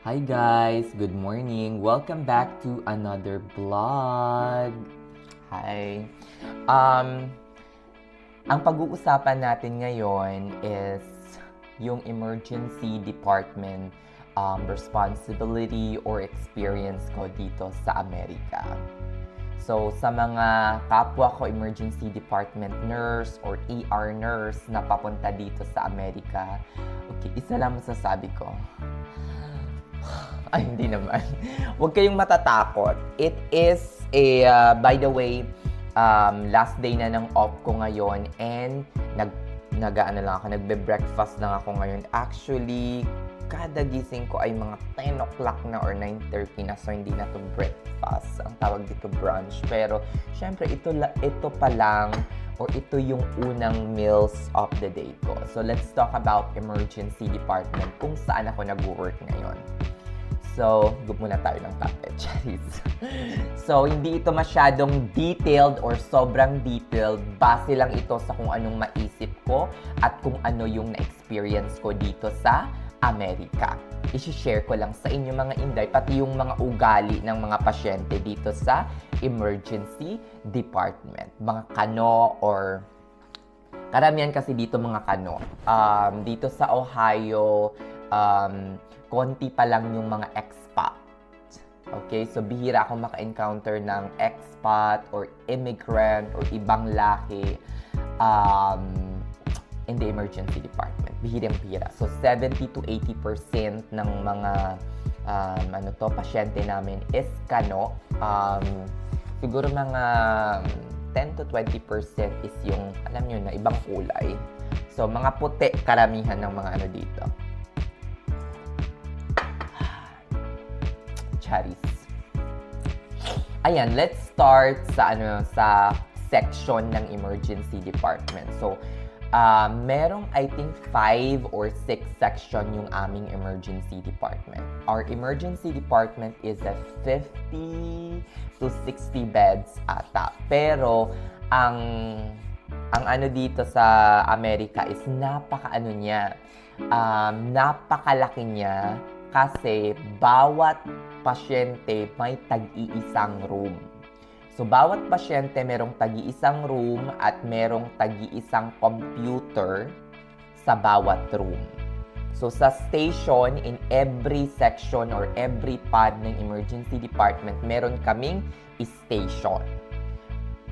Hi guys! Good morning! Welcome back to another vlog! Hi! Ang pag-uusapan natin ngayon is yung emergency department responsibility or experience ko dito sa Amerika. So, sa mga kapwa ko emergency department nurse or ER nurse na papunta dito sa Amerika, okay, isa lang masasabi ko. Ay, hindi naman. Huwag kayong matatakot. It is by the way, last day na ng off ko ngayon and nagbe-breakfast lang ako ngayon. Actually, kada gising ko ay mga 10 o'clock na or 9:30 na, so hindi na to breakfast. Ang tawag dito brunch. Pero, syempre, ito pa lang or ito yung unang meals of the day ko. So, let's talk about emergency department kung saan ako nag-work ngayon. So, gup muna tayo ng kape, Charis. So, hindi ito masyadong detailed or sobrang detailed. Base lang ito sa kung anong maisip ko at kung ano yung na-experience ko dito sa Amerika. I-share ko lang sa inyo mga inday, pati yung mga ugali ng mga pasyente dito sa emergency department. Mga kano or karamihan kasi dito mga kano. Dito sa Ohio, konti pa lang yung mga expat. Okay? So, bihira akong maka-encounter ng expat or immigrant or ibang lahi in the emergency department. Bihirang-bihira. So, 70 to 80% ng mga pasyente namin is kano. Siguro mga 10 to 20% is yung, alam nyo na, ibang kulay. So, mga puti karamihan ng mga ano dito. Charis. Ayan, let's start sa section ng emergency department. So, merong I think 5 or 6 section yung aming emergency department. Our emergency department is a 50 to 60 beds ata. Pero ang ano dito sa Amerika is napakalaki niya kasi bawat pasyente may tag-iisang room. So, bawat pasyente merong tag-iisang room at merong tag-iisang computer sa bawat room. So, sa station, in every section or every pod ng emergency department, meron kaming station.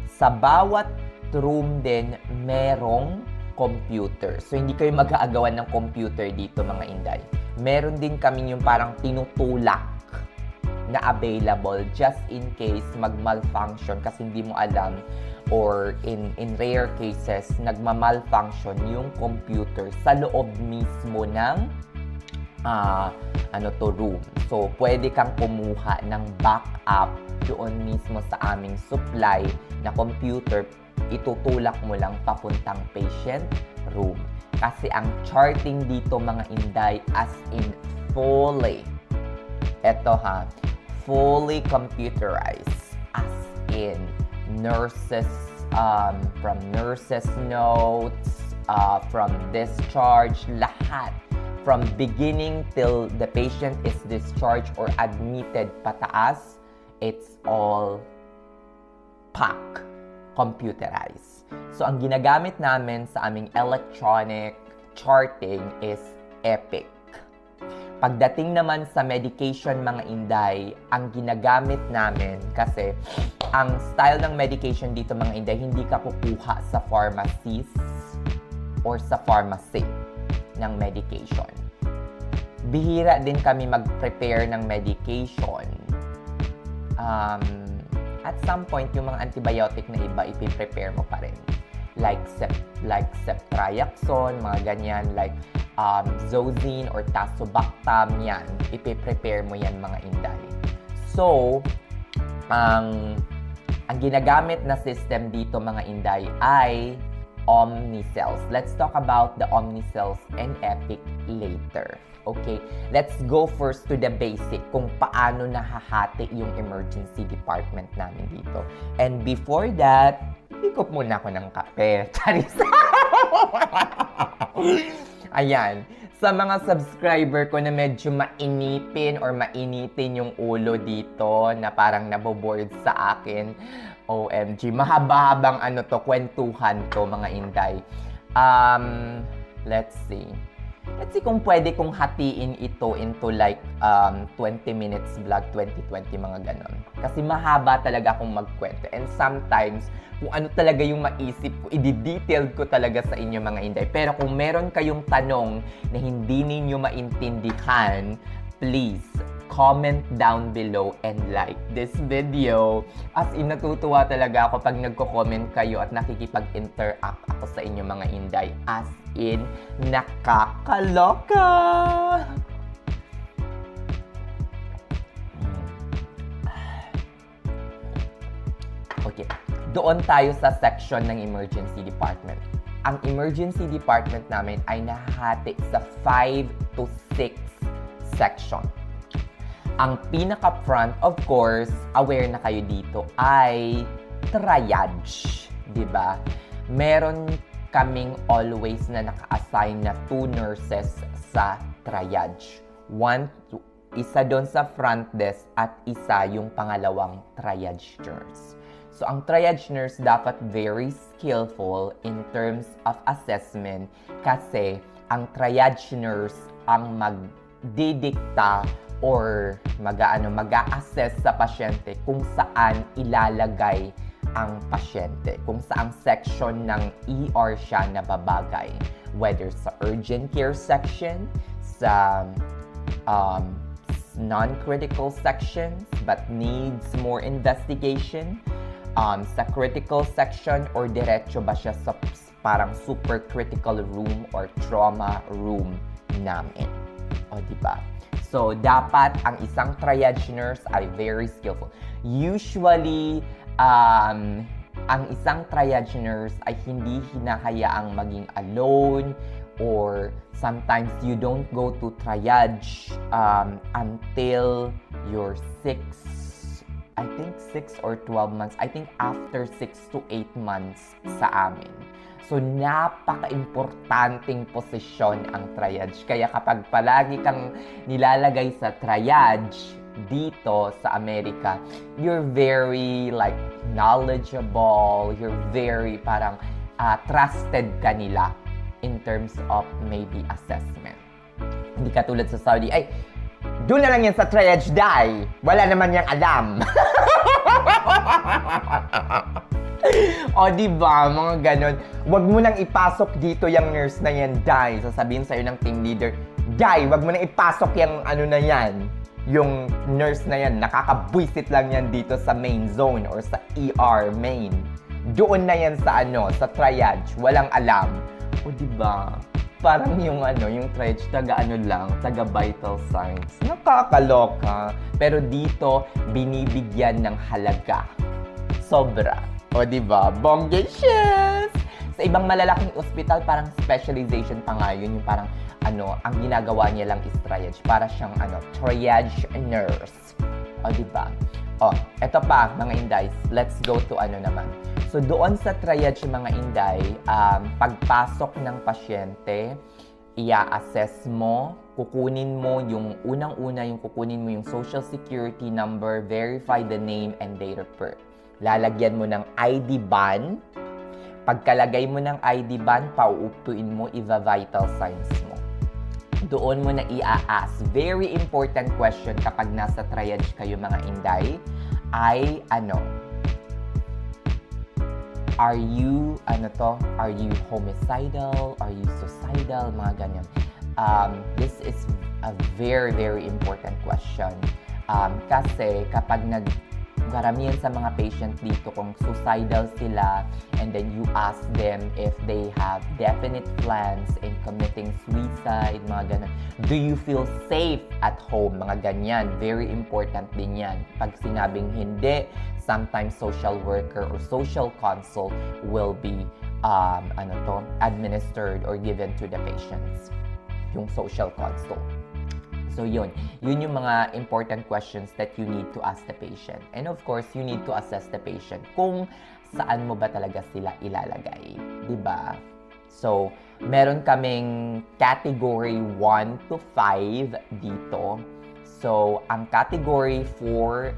Sa bawat room din, merong computer. So, hindi kayo mag-aagawan ng computer dito, mga inday. Meron din kami yung parang tinutulak na available just in case mag-malfunction kasi hindi mo alam or in rare cases, nagma-malfunction yung computer sa loob mismo ng room. So, pwede kang kumuha ng backup doon mismo sa aming supply na computer. Itutulak mo lang papuntang patient room. Kasi ang charting dito mga inday as in fully computerized, as in nurses, from nurses notes, from discharge, lahat. From beginning till the patient is discharged or admitted pataas, it's all computerized. So, ang ginagamit namin sa aming electronic charting is Epic. Pagdating naman sa medication mga inday, ang ginagamit namin kasi ang style ng medication dito mga inday, hindi ka kukuha sa pharmacies or sa pharmacy ng medication. Bihira din kami mag-prepare ng medication. At some point, yung mga antibiotic na iba, ipiprepare mo pa rin. Like ceftriaxone, mga ganyan, like Zosine or Tazobactam, yan. Ipiprepare mo yan, mga inday. So, ang ginagamit na system dito, mga inday, ay Omnicells. Let's talk about the Omnicells and Epic later. Okay, let's go first to the basic kung paano nahahati yung emergency department namin dito. And before that, ikop muna ako ng kape. Charis! Ayan. Sa mga subscriber ko na medyo mainipin or mainitin yung ulo dito na parang naboboard sa akin, OMG, mahaba-habang kwentuhan to mga Inday. Let's see. Let's see kung pwede kong hatiin ito into like 20 minutes vlog, 20-20, mga ganon. Kasi mahaba talaga akong magkwento. And sometimes, kung ano talaga yung maisip ko, i-detailed ko talaga sa inyo mga Inday. Pero kung meron kayong tanong na hindi ninyo maintindihan, please, comment down below and like this video. As in, natutuwa talaga ako pag nagko-comment kayo at nakikipag-interact ako sa inyo mga Inday. As in, nakakaloka! Okay, doon tayo sa section ng emergency department. Ang emergency department namin ay nahati sa 5 to 6 section. Ang pinaka-front, of course, aware na kayo dito, ay triage, di ba? Meron kaming always na naka-assign na 2 nurses sa triage. Isa doon sa front desk at isa yung pangalawang triage nurse. So, ang triage nurse dapat very skillful in terms of assessment kasi ang triage nurse ang magdidikta or mag-a-assess sa pasyente kung saan ilalagay ang pasyente, kung saang section ng ER siya nababagay. Whether sa urgent care section, sa non-critical sections but needs more investigation, sa critical section or diretso ba siya sa parang super critical room or trauma room namin. O, diba? So, dapat ang isang triage nurse ay very skillful. Usually, ang isang triage nurse ay hindi hinahayaang maging alone or sometimes you don't go to triage until you're 6 or 12 months. I think after 6 to 8 months sa amin. So, napaka-importanting posisyon ang triage. Kaya kapag palagi kang nilalagay sa triage dito sa Amerika, you're very like knowledgeable, you're very parang trusted ka nila in terms of maybe assessment. Hindi katulad sa Saudi, ay, doon na lang yan sa triage, day. Wala naman niyang alam. O, diba? Mga ganon. Huwag mo nang ipasok dito yung nurse na yan, day. Sasabihin sa'yo ng team leader, day, huwag mo nang ipasok yung na yan. Yung nurse na yan, nakakabwisit lang yan dito sa main zone or sa ER main. Doon na yan sa sa triage. Walang alam. O, diba? Parang yung triage, taga vital signs. Nakakaloka. Pero dito, binibigyan ng halaga. Sobra. O, diba? Bongacious! Sa ibang malalaking ospital, parang specialization pa nga yun. Yung parang, ang ginagawa niya lang is triage. Para siyang, triage nurse. O, diba? O, eto pa, mga Inday. Let's go to naman. So, doon sa triage, mga Inday, pagpasok ng pasyente, i-assess mo, kukunin mo yung unang-una, kukunin mo yung social security number, verify the name and date of birth. Lalagyan mo ng ID ban. Pagkalagay mo ng ID ban, pauupuin mo, vital signs mo. Doon mo na i-ask. Very important question kapag nasa triage kayo, mga Inday, ay are you homicidal? Are you suicidal? Mga ganyan. This is a very, very important question. Kasi kapag karamihan sa mga patient dito kung suicidal sila and then you ask them if they have definite plans in committing suicide, mga ganun. Do you feel safe at home? Mga ganyan. Very important din yan. Pag sinabing hindi, sometimes social worker or social consult will be administered or given to the patients. Yung social consult. So yun yung mga important questions that you need to ask the patient. And of course, you need to assess the patient kung saan mo ba talaga sila ilalagay. Diba? So, meron kaming category 1 to 5 dito. So, ang category 4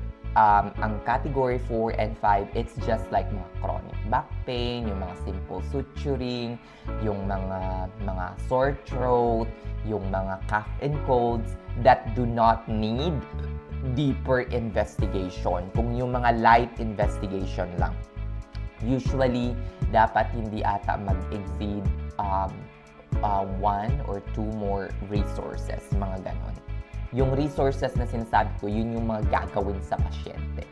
and 5, it's just like mga chronic back pain, yung mga simple suturing, yung mga sore throat, yung mga cough and colds that do not need deeper investigation. Kung yung mga light investigation lang. Usually, dapat hindi ata mag-exceed 1 or 2 more resources, mga ganon. Yung resources na sinasabi ko, yun yung mga gagawin sa pasyente.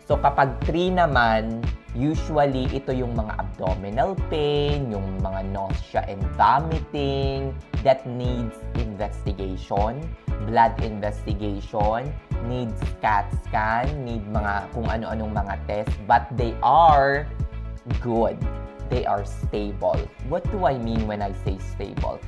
So, kapag 3 naman, usually, ito yung mga abdominal pain, yung mga nausea and vomiting that needs investigation, blood investigation, needs CAT scan, need mga kung ano-anong mga test, but they are good. They are stable. What do I mean when I say stable?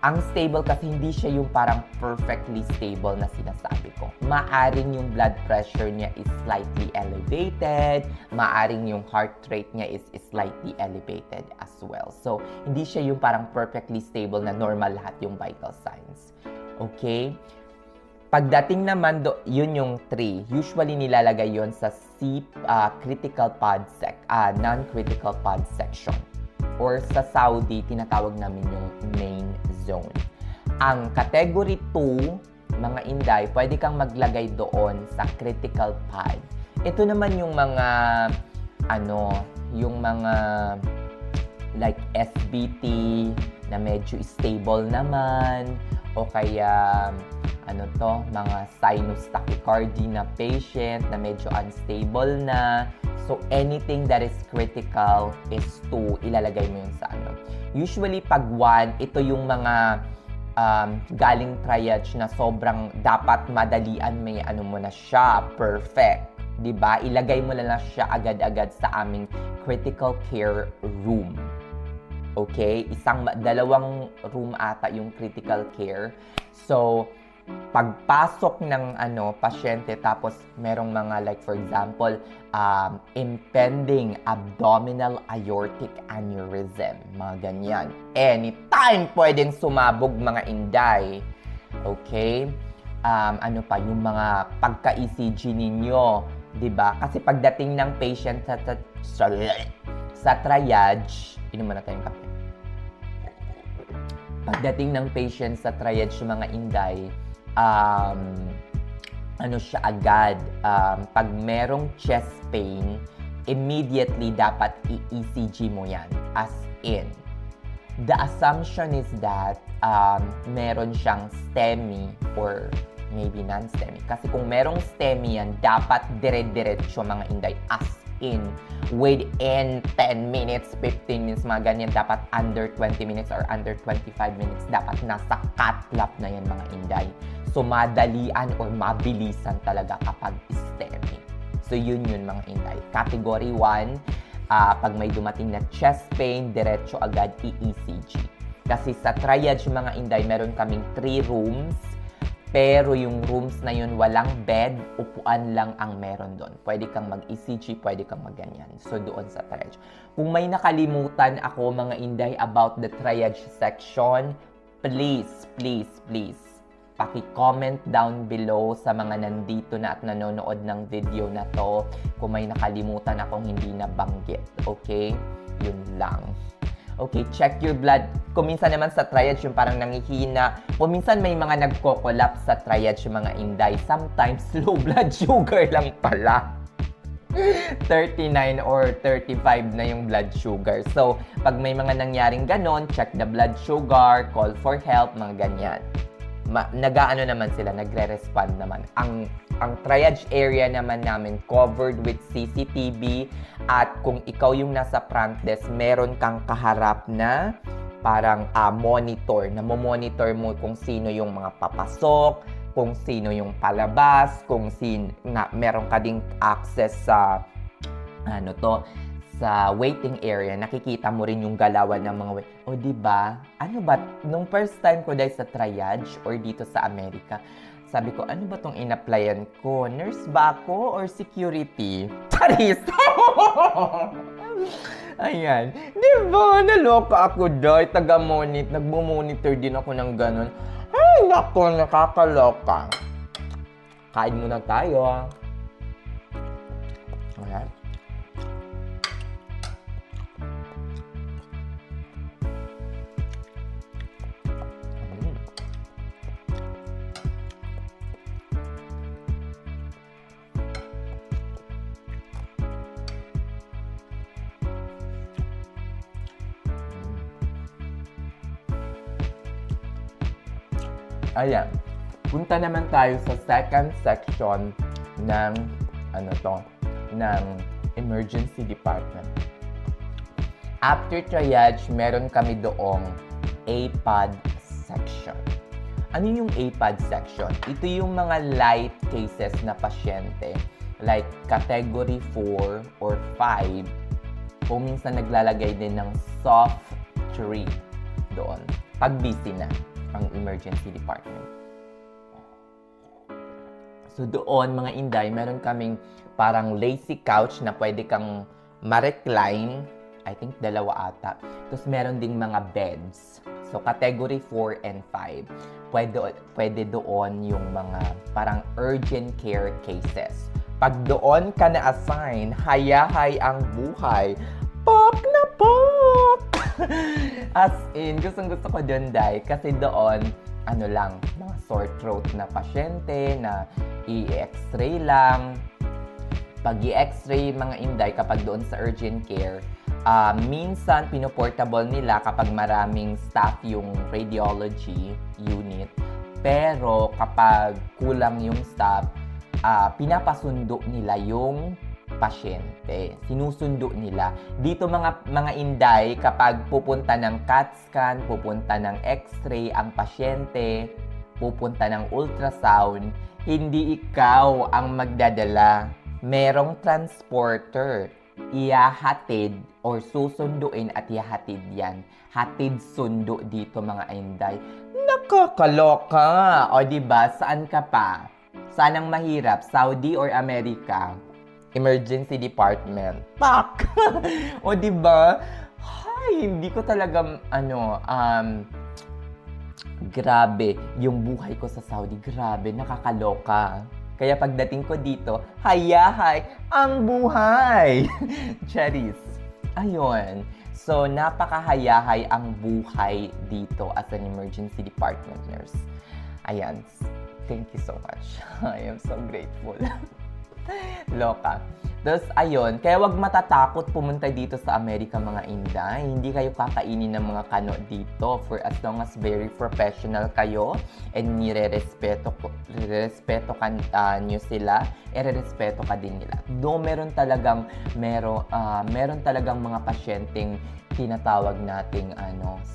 Ang stable kasi hindi siya yung parang perfectly stable na sinasabi ko. Maaring yung blood pressure niya is slightly elevated, maaring yung heart rate niya is slightly elevated as well. So, hindi siya yung parang perfectly stable na normal lahat yung vital signs. Okay? Pagdating naman yun yung 3. Usually nilalagay yun sa critical pod non-critical pod section. Or sa Saudi, tinatawag namin yung main zone. Ang category 2, mga inday, pwede kang maglagay doon sa critical pod. Ito naman yung mga like SBT na medyo stable naman, o kaya mga sinus tachycardia na patient na medyo unstable na. So, anything that is critical is 2, ilalagay mo yun sa Usually, pag 1, ito yung mga galing triage na sobrang dapat madalian, may mo na siya, perfect. Diba? Ilagay mo na siya agad-agad sa aming critical care room. Okay? 2 room ata yung critical care. So, pagpasok ng pasyente, tapos merong mga like for example impending abdominal aortic aneurysm, mga ganyan, anytime pwedeng sumabog, mga inday. Okay, yung mga pagka-ECG ninyo, diba? Kasi pagdating ng patient sa triage, inuman na tayong kape. Pagdating ng patient sa triage, mga inday, siya agad, pag merong chest pain, immediately dapat i-ECG mo yan. As in, the assumption is that meron siyang STEMI or maybe non-STEMI. Kasi kung merong STEMI yan, dapat dire-diretso, mga inday. As in, within 10 minutes, 15 minutes, mga ganyan, dapat under 20 minutes or under 25 minutes, dapat nasa cath lab na yan, mga inday. So, madalian or mabilisan talaga kapag STEMI. So, yun mga inday. Category 1, pag may dumating na chest pain, diretso agad i-ECG. Kasi sa triage, mga inday, meron kaming 3 rooms, pero yung rooms na yun, walang bed, upuan lang ang meron doon. Pwede kang mag-ECG, pwede kang mag-ganyan. So, doon sa triage. Kung may nakalimutan ako, mga inday, about the triage section, please, paki-comment down below sa mga nandito na at nanonood ng video na to kung may nakalimutan akong hindi nabanggit. Okay? Yun lang. Okay, check your blood. Kung minsan naman sa triage yung parang nangihina, kung minsan may mga nagko-collapse sa triage, yung mga inday, sometimes low blood sugar lang pala. 39 or 35 na yung blood sugar. So, pag may mga nangyaring ganon, check the blood sugar, call for help, mga ganyan. Nag-aano naman sila, nagre-respond naman. Ang triage area naman namin covered with CCTV, at kung ikaw yung nasa front desk, meron kang kaharap na parang monitor, na monitor mo kung sino yung mga papasok, kung sino yung palabas, kung meron ka ding access sa sa waiting area, nakikita mo rin yung galawan ng mga o diba? Ano ba, nung first time ko dahil sa triage or dito sa Amerika, sabi ko, ano ba tong in-applyan ko? Nurse ba ako or security? Charis! Ayan. Di ba? Naloka ako, Day. Nagmo-monitor din ako ng ganun. Ay, nako, nakakaloka. Kain muna tayo. Ayan. Ayan, punta naman tayo sa second section ng ng emergency department. After triage, meron kami doong APAD section. Ano yung APAD section? Ito yung mga light cases na pasyente, like category 4 or 5, o minsan naglalagay din ng soft 3 doon, pag busy na ang emergency department. So doon, mga Inday, meron kaming parang lazy couch na pwede kang ma-recline. I think 2 ata. Tapos meron ding mga beds. So category 4 and 5. Pwede doon yung mga parang urgent care cases. Pag doon ka na-assign, hayahay ang buhay. Pop na pop! As in, gustong-gusto ko doon, Day, kasi doon, mga sore throat na pasyente na i-x-ray lang. Pag i-x-ray, mga Inday, kapag doon sa urgent care, minsan pinoportable nila kapag maraming staff yung radiology unit. Pero kapag kulang yung staff, pinapasundo nila yung pasyente. Sinusundo nila. Dito mga Inday, kapag pupunta ng CAT scan, pupunta ng x-ray ang pasyente, pupunta ng ultrasound, hindi ikaw ang magdadala. Merong transporter. Iyahatid or susunduin at iyahatid yan. Hatid sundo dito, mga Inday. Nakakaloka! O diba, saan ka pa? Saan ang mahirap? Saudi or Amerika? Emergency department. Pak! O diba? Hay, hindi ko talaga, grabe. Yung buhay ko sa Saudi, grabe, nakakaloka. Kaya pagdating ko dito, hayahay ang buhay! Charis. Ayun. So, napakahayahay ang buhay dito as an emergency department nurse. Ayan. Thank you so much. I am so grateful. Loka. Tapos, ayun, kaya wag matatakot pumunta dito sa Amerika, mga Inday. Hindi kayo kakainin ng mga kano dito for as long as very professional kayo and nire-respeto nyo sila, ire-respeto ka din nila. Do meron talagang mga pasyenteng tinatawag nating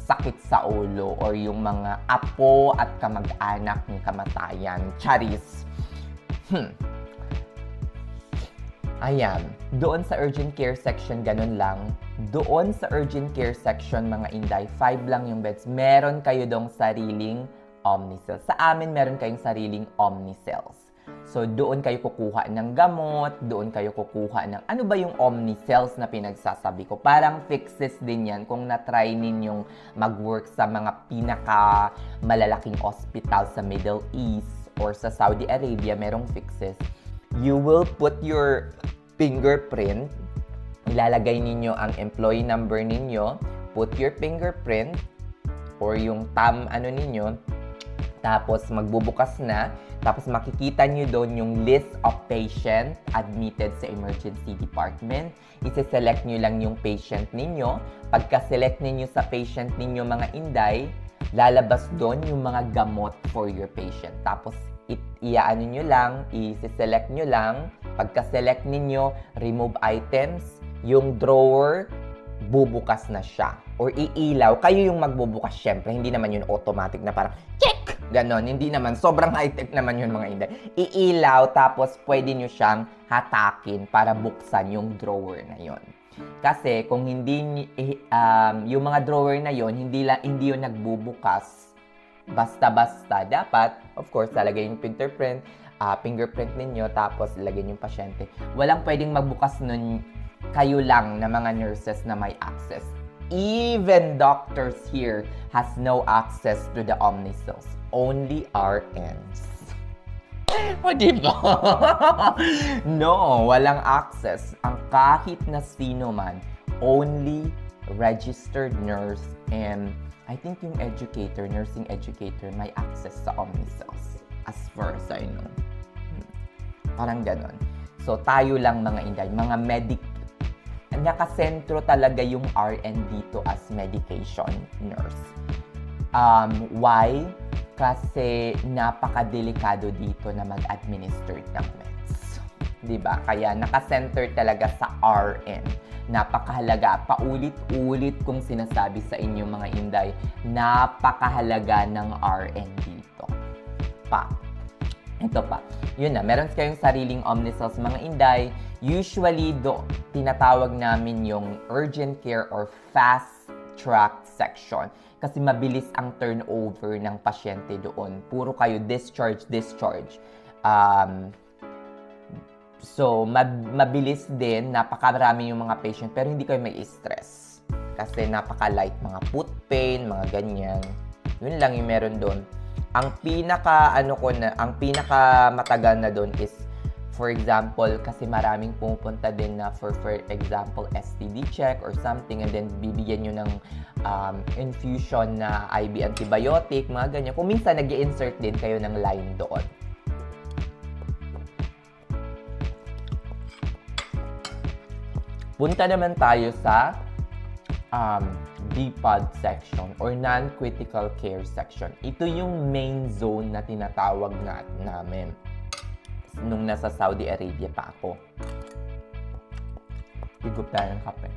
sakit sa ulo or yung mga apo at kamag-anak ng kamatayan. Charis. Ayan, doon sa urgent care section, ganun lang. Doon sa urgent care section, mga Inday, 5 lang yung beds. Meron kayo dong sariling Omnicells. Sa amin, meron kayong sariling Omnicells. So, doon kayo kukuha ng gamot, doon kayo kukuha ng... Ano ba yung Omnicells na pinagsasabi ko? Parang fixes din yan kung na-try ninyong mag-work sa mga pinaka-malalaking hospital sa Middle East or sa Saudi Arabia, merong fixes. You will put your fingerprint, ilalagay ninyo ang employee number ninyo, put your fingerprint or yung ninyo, tapos magbubukas na, tapos makikita nyo doon yung list of patient admitted sa emergency department. Ise-select nyo lang yung patient ninyo. Pagka-select ninyo sa patient ninyo, mga Inday, lalabas doon yung mga gamot for your patient. Tapos iaano nyo lang, i-select nyo lang. Pagka-select ninyo, remove items, yung drawer, bubukas na siya. Or iilaw, kayo yung magbubukas syempre. Hindi naman yun automatic na parang, check! Ganon, hindi naman. Sobrang high-tech naman yun, mga Inday. Iilaw, tapos pwede nyo siyang hatakin para buksan yung drawer na yon. Kasi kung hindi, yung mga drawer na yon, hindi yun nagbubukas basta-basta. Dapat, of course, lalagay yung fingerprint ninyo, tapos ilagay yung pasyente. Walang pwedeng magbukas nun kayo lang na mga nurses na may access. Even doctors here has no access to the Omnicells. Only RNs. O, diba? No, walang access. Ang kahit na sino man, only registered nurse and I think yung educator, nursing educator, may access sa Omnicells. As far as I know. Parang ganon. So, tayo lang mga inday, mga nakasentro talaga yung RN dito as medication nurse. Why? Kasi napakadelikado dito na mag-administer ng meds. Diba? Kaya nakasenter talaga sa RN. Napakahalaga. Paulit-ulit kong sinasabi sa inyo mga inday, napakahalaga ng RN dito. Ito pa. Yun na, meron kayong sariling Omnicells mga inday. Usually, tinatawag namin yung urgent care or fast track section. Kasi mabilis ang turnover ng pasyente doon. Puro kayo discharge. So, mabilis din. Napakarami yung mga patient. Pero hindi kayo may stress. Kasi napaka-light mga foot pain, mga ganyan. Yun lang yung meron doon. Ang pinaka matagal na doon is, for example, kasi maraming pumupunta din na for example, STD check or something, and then bibigyan nyo ng infusion na IV antibiotic, mga ganyan. Kung minsan, nag-i-insert din kayo ng line doon. Punta naman tayo sa DPOD section or non-critical care section. Ito yung main zone na tinatawag namin nung nasa Saudi Arabia pa ako. Higup tayo ng kape.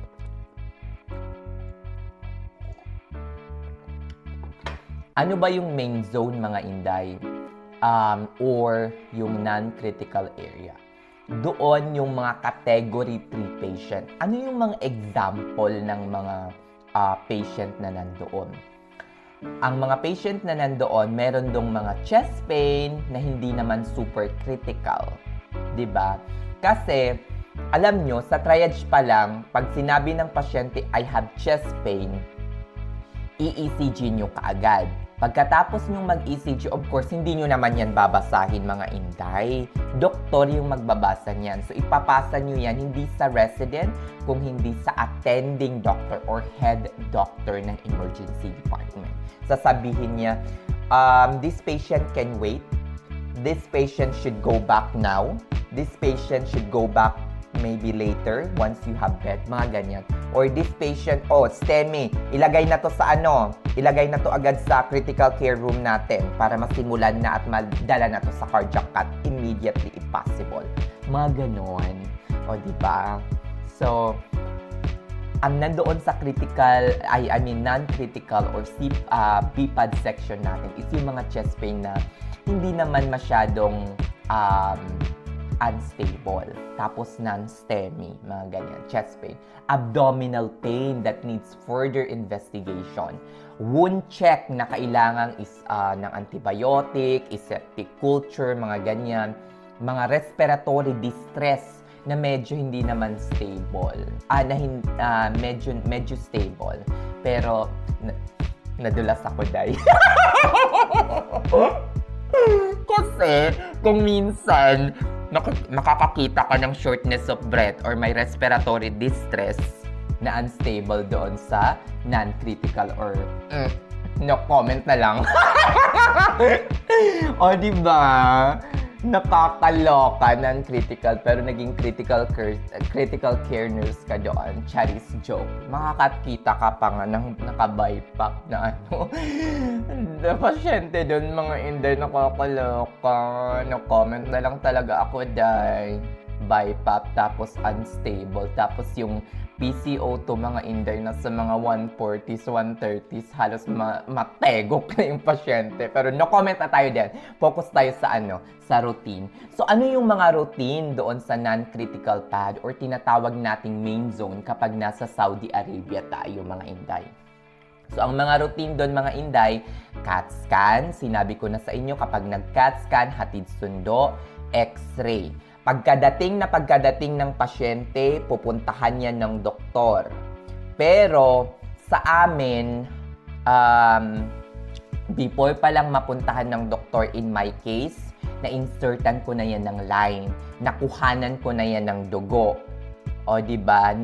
Ano ba yung main zone mga inday? Or yung non-critical area? Doon yung mga category 3 patient. Ano yung mga example ng mga patient na nandoon? Ang mga patient na nandoon, meron dong mga chest pain na hindi naman super critical. 'Di ba? Kasi, alam nyo, sa triage pa lang, pag sinabi ng pasyente, I have chest pain, i-ECG nyo kaagad. Pagkatapos nyo mag-ECG, of course, hindi nyo naman yan babasahin mga inday. Doktor yung magbabasa niyan. So, ipapasa nyo yan hindi sa resident, kung hindi sa attending doctor or head doctor ng emergency department. Sasabihin niya, this patient can wait. This patient should go back now. This patient should go back maybe later once you have bed, mga ganyan. Or this patient, STEMI, ilagay na to sa ilagay na to agad sa critical care room natin para masimulan na at madala na to sa cardiac cath immediately if possible. Mga ganon. O, diba? So, ang nandoon sa non-critical or BPOD section natin is yung mga chest pain na hindi naman masyadong unstable. Tapos non-STEMI, mga ganyan, chest pain. Abdominal pain that needs further investigation. Wound check na kailangan is ng antibiotic, septic culture, mga ganyan. Mga respiratory distress na medyo hindi naman stable. Medyo stable. Pero, nadulas ako, day. Kasi, kung minsan, nakakakita ka ng shortness of breath or may respiratory distress na unstable doon sa non-critical or no comment na lang. O, diba? Nakakaloka ng critical pero naging critical care nurse ka doon. Charis joke. Makakakita ka pa nga ng naka-BiPAP na pasyente doon, mga inday, nakakaloka. No-comment na lang talaga ako, day. BiPAP, tapos unstable. Tapos yung PCO2, mga inday, nasa mga 140s, 130s, halos mategok na yung pasyente. Pero no comment na tayo din. Focus tayo sa sa routine. So, ano yung mga routine doon sa non-critical pad or tinatawag nating main zone kapag nasa Saudi Arabia tayo, mga inday? So, ang mga routine doon, mga inday, CAT scan. Sinabi ko na sa inyo, kapag nag-CAT scan, hatid sundo, X-ray. Pagkadating ng pasyente, pupuntahan yan ng doktor. Pero sa amin, before pa lang mapuntahan ng doktor in my case, na-insertan ko na yan ng line, nakuhanan ko na yan ng dugo. O diba,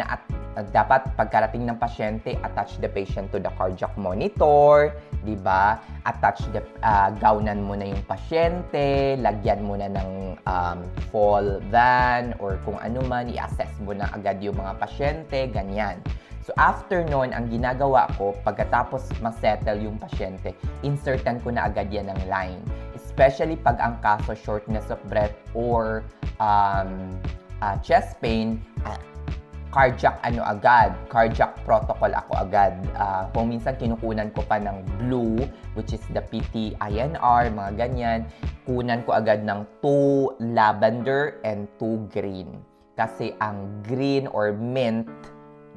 dapat pagkarating ng pasyente, attach the patient to the cardiac monitor, diba? Attach the, gownan mo na yung pasyente, lagyan mo na ng fall van, or kung ano man, i-assess mo na agad yung mga pasyente, ganyan. So after nun, ang ginagawa ko, pagkatapos masettle yung pasyente, insertan ko na agad yan ng line. Especially pag ang kaso shortness of breath or chest pain, cardiac cardiac protocol ako agad. Kung minsan kinukunan ko pa ng blue, which is the PT-INR, mga ganyan, kunan ko agad ng 2 lavender and 2 green. Kasi ang green or mint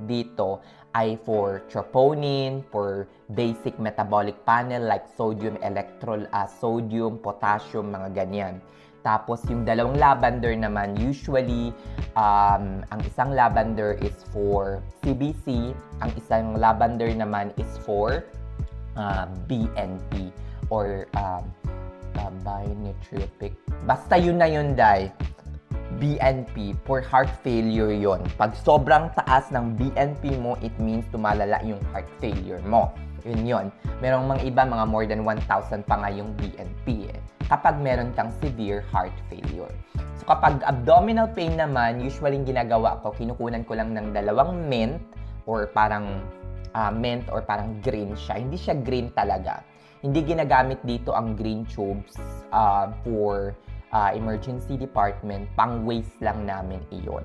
dito ay for troponin, for basic metabolic panel like sodium, sodium, potassium, mga ganyan. Tapos, yung dalawang lavender naman, usually, ang isang lavender is for CBC, ang isang lavender naman is for BNP or binucleopic. Basta yun na yun, Day. BNP, for heart failure yon. Pag sobrang taas ng BNP mo, it means tumalala yung heart failure mo. Yun. Merong mga iba, mga more than 1,000 pa nga yung BNP kapag meron kang severe heart failure. So kapag abdominal pain naman, usually yung ginagawa ko, kinukunan ko lang ng 2 mint or parang green siya. Hindi siya green talaga. Hindi ginagamit dito ang green tubes for emergency department. Pang waste lang namin iyon.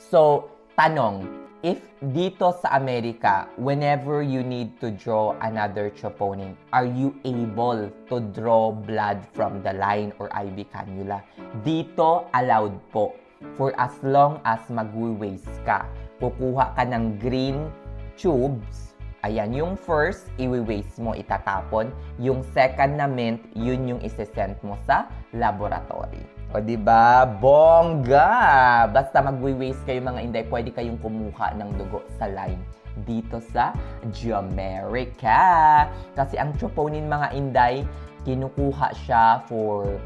So, tanong, if dito sa Amerika, whenever you need to draw another troponin, are you able to draw blood from the line or IV cannula? Dito, allowed po. For as long as mag-waste ka. Kukuha ka ng green tubes. Ayan, yung first, i-waste mo, itatapon. Yung second na mint, yun yung isi-send mo sa laboratory. O diba? Bongga! Basta mag-waste kayo mga inday, pwede kayong kumuha ng dugo sa line dito sa Jamaica. Kasi ang troponin mga inday, kinukuha siya for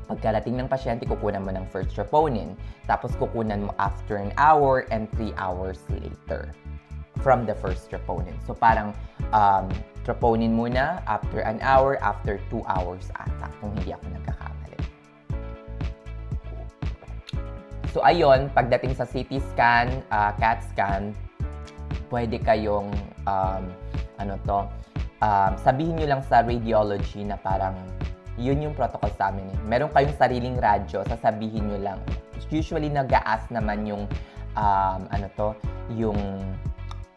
pagkarating ng pasyente, kukunan mo ng first troponin. Tapos kukunan mo after an hour and 3 hours later from the first troponin. So parang troponin muna after an hour, after 2 hours ata, kung hindi ako nagkakamali. So ayun, pagdating sa CT scan, CAT scan, pwede kayong sabihin nyo lang sa radiology na parang yun yung protocol sa amin eh. Meron kayong sariling radyo, sasabihin nyo lang. Usually nag-a-ask naman yung yung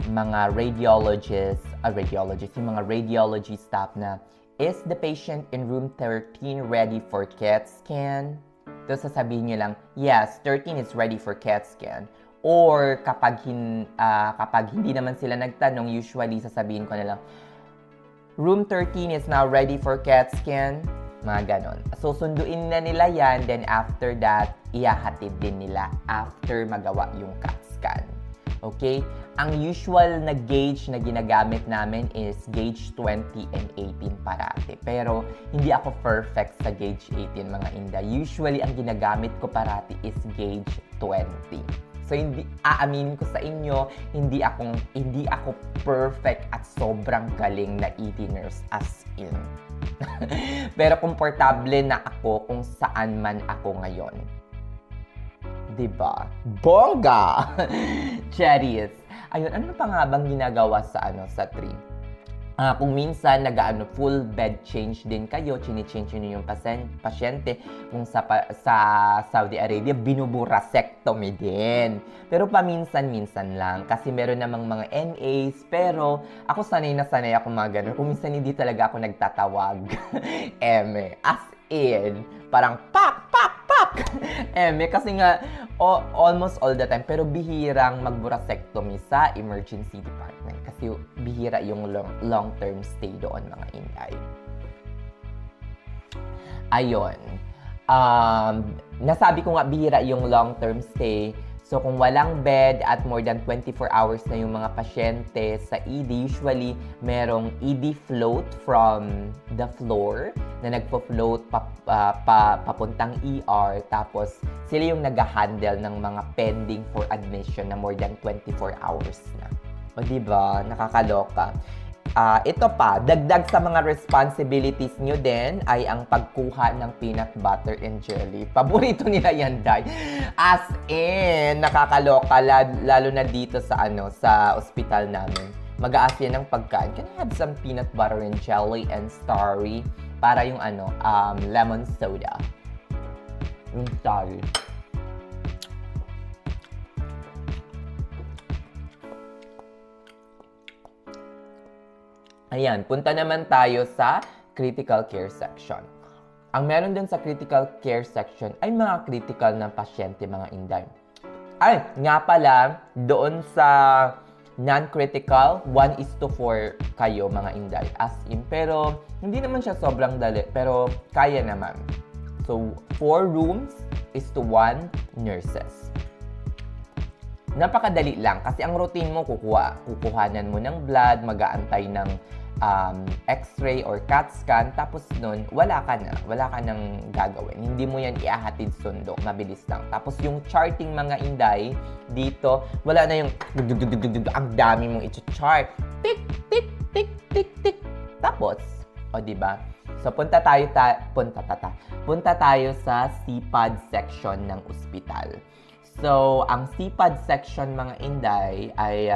mga yung mga radiology staff na, is the patient in room 13 ready for CAT scan? Tapos sasabihin nyo lang, yes, 13 is ready for CAT scan. Or kapag hindi naman sila nagtanong, usually sasabihin ko na lang, room 13 is now ready for CAT scan. Mga ganon. So, sunduin na nila yan. Then, after that, ihahatid din nila after magawa yung CAT scan. Okay? Ang usual na gauge na ginagamit namin is gauge 20 and 18 parati. Pero, hindi ako perfect sa gauge 18, mga inday. Usually, ang ginagamit ko parati is gauge 20. So, aaminin ko sa inyo, hindi ako perfect at sobrang galing na ED nurse as in. Pero komportable na ako kung saan man ako ngayon. Diba? Bongga! Cherries. Ayun, ano pa nga bang ginagawa sa 3? Kung minsan full bed change din kayo, chini-change nyo yung pasyente. Kung sa Saudi Arabia, binuburasectomy din. Pero paminsan-minsan lang. Kasi meron namang mga NAs. Pero ako sanay ako mga ganun. Kung minsan hindi talaga ako nagtatawag. As in, parang pak! Kasi nga, almost all the time. Pero bihirang magburasectomy sa emergency department. Kasi bihira yung long-term stay doon, mga inday. Ayun. nasabi ko nga bihira yung long-term stay. So, kung walang bed at more than 24 hours na yung mga pasyente sa ED, usually merong ED float from the floor na nagpo-float papuntang ER. Tapos, sila yung nag-handle ng mga pending for admission na more than 24 hours na. O, diba? Nakakaloka. Ito pa, dagdag sa mga responsibilities nyo din ay ang pagkuha ng peanut butter and jelly. Paborito nila yan, Day. As in, nakakaloka, lalo na dito sa, sa ospital namin. Mag-aas yan ng pagkain. Can I have some peanut butter and jelly and starry? Para yung lemon soda. Yung starry. Ayan, punta naman tayo sa critical care section. Ang meron din sa critical care section ay mga critical na pasyente, mga Inday. Ay, nga pala, doon sa non-critical, 1:4 kayo, mga Inday. As in, pero hindi naman siya sobrang dali, pero kaya naman. So, 4 rooms is to 1 nurses. Napakadali lang kasi ang routine mo, kukuhanan mo ng blood, mag-aantay ng x-ray or CAT scan, tapos nun, wala ka nang gagawin. Hindi mo yan iahatid sundo, mabilis lang. Tapos yung charting, mga Inday, dito, wala na yung ang dami mong i-chart. Tick, tick, tick, tick, tick. Tapos, o diba? So, punta tayo sa CPAD section ng ospital. So, ang CPAD section, mga Inday, ay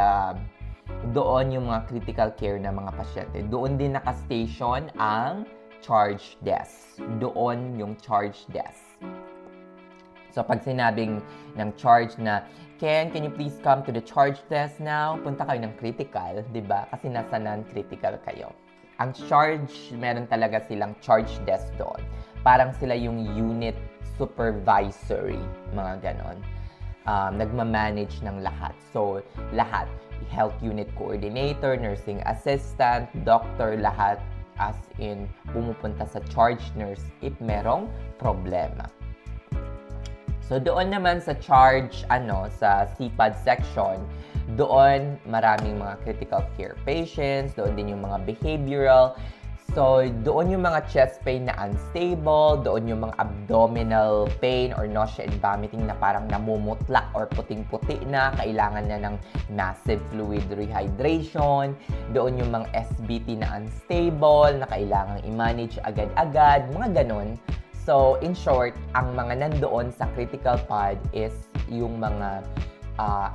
doon yung mga critical care na mga pasyente. Doon din naka-station ang charge desk. Doon yung charge desk. So, pag sinabing ng charge na, can you please come to the charge desk now? Punta kayo ng critical, di ba? Kasi nasa non-critical kayo. Ang charge, meron talaga silang charge desk doon. Parang sila yung unit supervisory, mga ganon. Nagmamanage ng lahat. So, lahat. Health unit coordinator, nursing assistant, doctor, lahat as in pumupunta sa charge nurse if merong problema. So, doon naman sa charge, sa CPAD section, doon maraming mga critical care patients, doon din yung mga behavioral. So, doon yung mga chest pain na unstable, doon yung mga abdominal pain or nausea and vomiting na parang namumutlak or puting-puti na, kailangan na ng massive fluid rehydration, doon yung mga SBT na unstable, na kailangan i-manage agad-agad, mga ganon. So, in short, ang mga nandoon sa critical pad is yung mga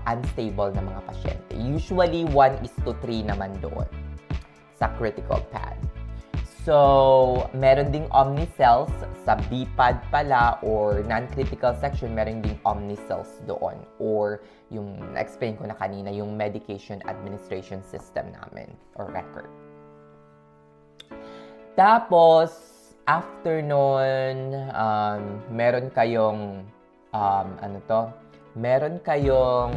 unstable na mga pasyente. Usually, 1:3 naman doon sa critical pad. So, meron ding Omnicells sa BPAD pala or non-critical section, meron ding Omnicells doon. Or yung na-explain ko na kanina, yung medication administration system namin or record. Tapos, after nun, meron kayong, meron kayong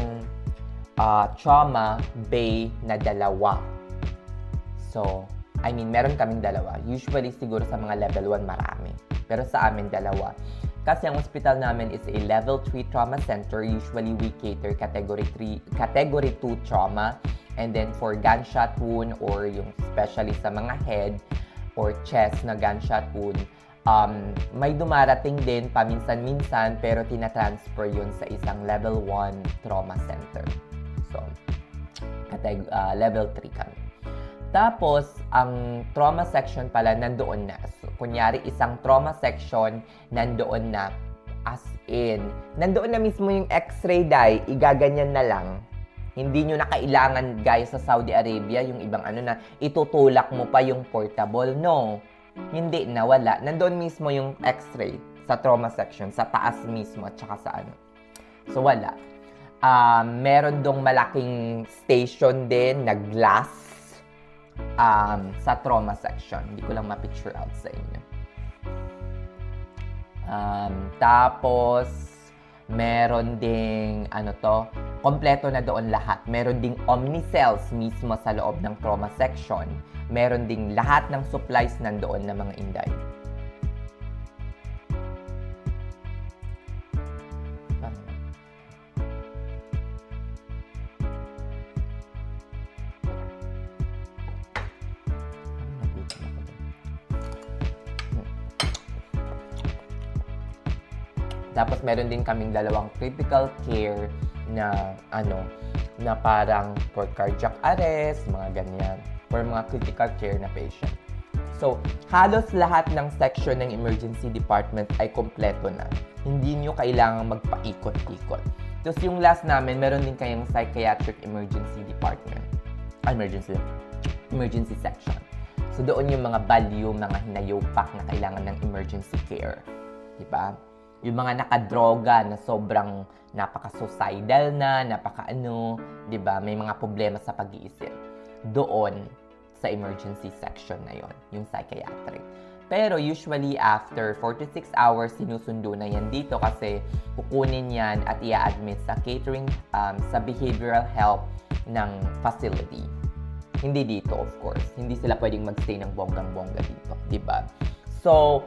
trauma bay na dalawa. So, meron kaming dalawa. Usually, siguro sa mga level 1 marami. Pero sa amin, dalawa. Kasi ang hospital namin is a level 3 trauma center. Usually, we cater category 2 trauma. And then, for gunshot wound or yung especially sa mga head or chest na gunshot wound, may dumarating din paminsan-minsan pero tinatransfer yun sa isang level 1 trauma center. So, level 3 kami. Tapos, ang trauma section pala nandoon na. So, kunyari, isang trauma section nandoon na. As in, nandoon na mismo yung x-ray dye, igaganyan na lang. Hindi nyo na kailangan, guys, sa Saudi Arabia, yung ibang na itutulak mo pa yung portable. No, hindi na, wala. Nandoon mismo yung x-ray sa trauma section, sa taas mismo, at saka sa So, wala. Meron dong malaking station din na glass sa trauma section. Hindi ko lang ma-picture out sa inyo. Tapos, meron ding, kompleto na doon lahat. Meron ding Omnicells mismo sa loob ng trauma section. Meron ding lahat ng supplies nandoon na mga Inday. Tapos meron din kaming dalawang critical care na na parang for cardiac arrest, mga ganyan, for mga critical care na patient. So, halos lahat ng section ng emergency department ay kompleto na. Hindi nyo kailangang magpaikot-ikot. Tapos yung last namin, meron din kayong psychiatric emergency department. Emergency section. So, doon yung mga balyo, mga hinayopak na kailangan ng emergency care. Diba? Yung mga nakadroga na sobrang napaka-suicidal na, diba? May mga problema sa pag-iisip. Doon, sa emergency section na yon, yung psychiatric. Pero usually after 4 to 6 hours, sinusundo na yan dito kasi kukunin yan at i-admit sa catering, sa behavioral health ng facility. Hindi dito, of course. Hindi sila pwedeng magstay ng bonggang-bongga dito, diba? So,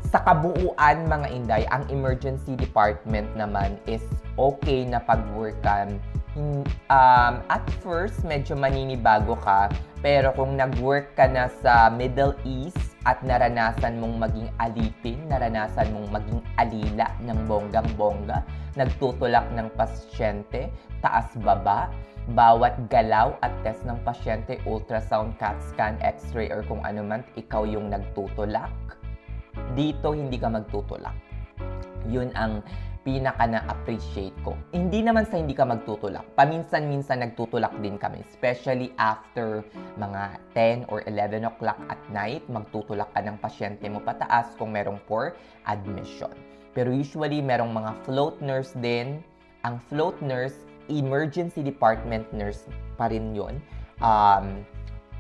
sa kabuuan, mga inday, ang emergency department naman is okay na pag-workan. At first, medyo maninibago ka, pero kung nag-work ka na sa Middle East at naranasan mong maging alipin, naranasan mong maging alila ng bonggang-bongga, nagtutulak ng pasyente, taas-baba, bawat galaw at test ng pasyente, ultrasound, CAT scan, x-ray, or kung ano man, ikaw yung nagtutulak, dito hindi ka magtutulak. Yun ang pinaka na-appreciate ko. Hindi naman sa hindi ka magtutulak. Paminsan-minsan nagtutulak din kami. Especially after mga 10 or 11 o'clock at night, magtutulak ka ng pasyente mo pataas kung merong for admission. Pero usually, merong mga float nurse din. Ang float nurse, emergency department nurse pa rin yun.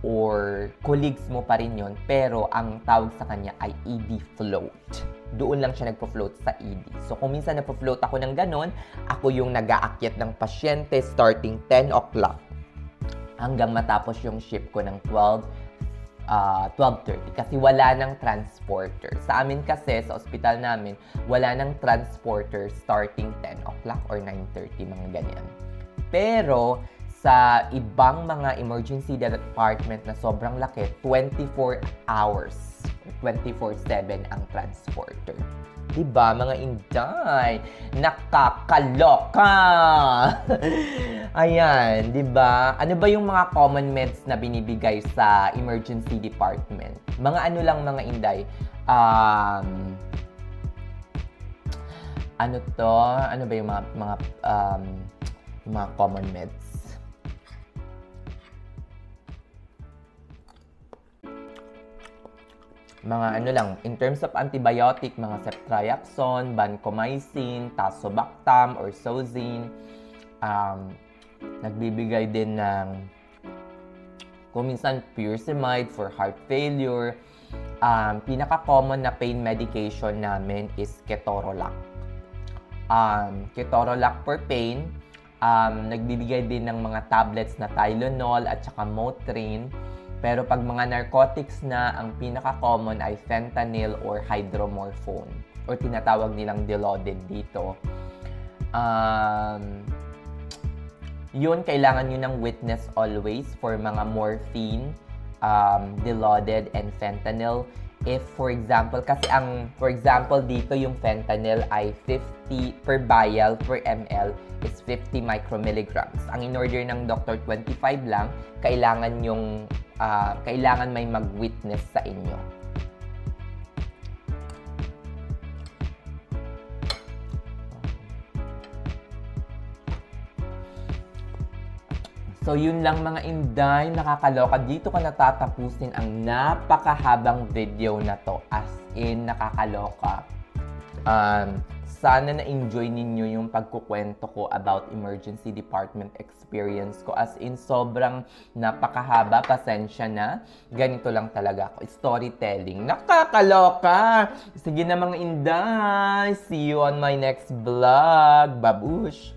Or colleagues mo pa rin yun. Pero ang tawag sa kanya ay ED float. Doon lang siya nagpo-float sa ED. So, kung minsan nagpo-float ako ng ganon, ako yung nag-aakyat ng pasyente starting 10 o'clock hanggang matapos yung shift ko ng 12:30. Kasi wala nang transporter. Sa amin kasi, sa ospital namin, wala nang transporter starting 10 o'clock or 9:30, mga ganyan. Pero, sa ibang mga emergency department na sobrang laki, 24 hours. 24/7 ang transporter. Diba, mga inday? Nakakaloka! Ayan, diba? Ano ba yung mga common meds na binibigay sa emergency department? Mga ano lang, mga inday? Ano to? Ano ba yung mga common meds? Mga ano lang, in terms of antibiotic, mga ceftriaxone, vancomycin, tazobactam, or Sozin. Nagbibigay din ng kung minsan pyrazinamide for heart failure. Pinaka-common na pain medication namin is ketorolac. Ketorolac for pain. Nagbibigay din ng mga tablets na Tylenol at saka Motrin. Pero pag mga narcotics na, ang pinaka-common ay fentanyl or hydromorphone or tinatawag nilang Dilaudid dito. Yun, kailangan nyo ng witness always for mga morphine, Dilaudid, and fentanyl. If, for example, dito yung fentanyl ay 50 per vial per ml is 50 micromilligrams. Ang in-order ng doctor, 25 lang. Kailangan may mag-witness sa inyo. So, yun lang mga inday, nakakaloka. Dito ko natatapusin ang napakahabang video na to. As in, nakakaloka. Sana na-enjoy ninyo yung pagkukwento ko about emergency department experience ko. As in, sobrang napakahaba. Pasensya na. Ganito lang talaga ako. Storytelling. Nakakaloka! Sige na mga inday. See you on my next vlog. Babush!